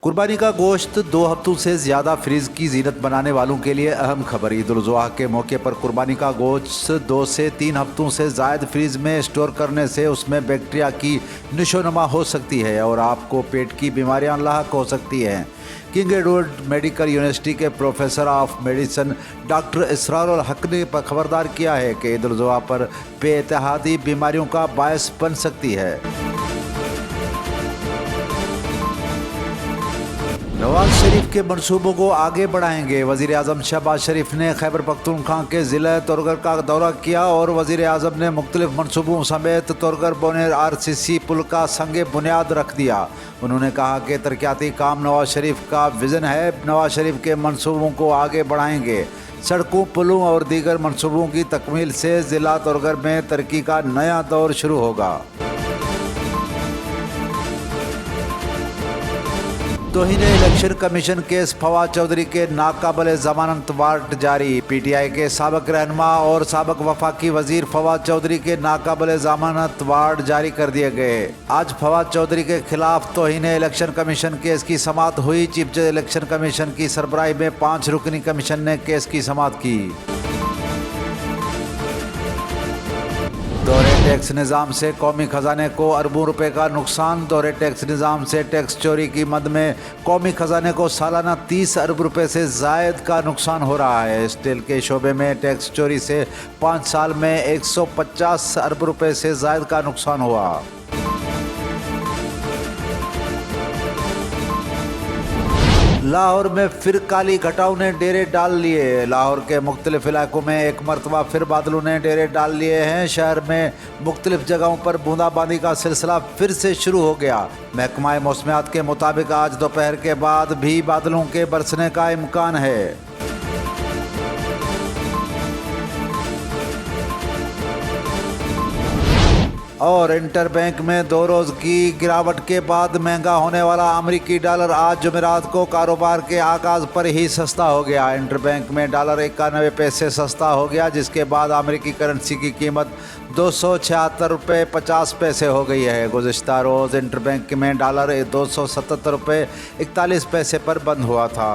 कुर्बानी का गोश्त 2 हफ्तों से ज़्यादा फ्रीज की जीनत बनाने वालों के लिए अहम खबर। ईद उल ज़ुहा के मौके पर कुर्बानी का गोश्त 2 से 3 हफ्तों से ज़ायद फ्रीज में स्टोर करने से उसमें बैक्टीरिया की नशोनुमा हो सकती है और आपको पेट की बीमारियां लाहक हो सकती हैं। किंग एडवर्ड मेडिकल यूनिवर्सिटी के professor of medicine doctor Israrul हक ने खबरदार किया है कि ईद उल ज़ुहा पर बेइतिहादी बीमारियों का बायस बन सकती है। नवाज शरीफ के मंसूबों को आगे बढ़ाएंगे। वज़ीर आज़म शहबाज शरीफ ने खैबर पख्तूनख्वा के ज़िला तोरगर का दौरा किया और वज़ीर आज़म ने मुख्तलिफ मंसूबों समेत तोरगर बोनेर RCC पुल का संग बुनियाद रख दिया। उन्होंने कहा कि तरक्याती काम नवाज शरीफ का विज़न है। नवाज शरीफ के मंसूबों को आगे बढ़ाएंगे। सड़कों, पुलों और दीगर मंसूबों की तकमील से ज़िला तोरगर में तरक्की का नया दौर शुरू होगा। तौहीन election commission case Fawad Chaudhry के नाकाबिल ज़मानत वारंट जारी। PTI के साबिक रहनुमा और साबिक वफाकी वजीर फवाद चौधरी के नाकाबिल ज़मानत वारंट जारी कर दिए गए। आज फवाद चौधरी के खिलाफ तौहीन इलेक्शन कमीशन केस की समाअत हुई। चीफ जज इलेक्शन कमीशन की सरबराही में 5 रुकनी कमीशन ने केस की समाअत की। दोहरे टैक्स निज़ाम से कौमी खजाने को अरबों रुपए का नुकसान। दोहरे टैक्स निज़ाम से टैक्स चोरी की मद में कौमी खजाने को सालाना 30 अरब रुपए से ज़ायद का नुकसान हो रहा है। स्टील के शोबे में टैक्स चोरी से 5 साल में 150 अरब रुपए से ज़ायद का नुकसान हुआ। लाहौर में फिर काली घटाओं ने डेरे डाल लिए। लाहौर के मुख्तलिफ इलाकों में एक मरतबा फिर बादलों ने डेरे डाल लिए हैं। शहर में मुख्तलिफ जगहों पर बूंदाबांदी का सिलसिला फिर से शुरू हो गया। महकमा मौसमियात के मुताबिक आज दोपहर के बाद भी बादलों के बरसने का इम्कान है। और इंटरबैंक में 2 रोज़ की गिरावट के बाद महंगा होने वाला अमेरिकी डॉलर आज जुमेरात को कारोबार के आगाज़ पर ही सस्ता हो गया। इंटरबैंक में डॉलर 91 पैसे सस्ता हो गया, जिसके बाद अमेरिकी करेंसी की कीमत 276 रुपये 50 पैसे हो गई है। गुज़िश्ता रोज़ इंटरबैंक में डॉलर 277 रुपये 41 पैसे पर बंद हुआ था।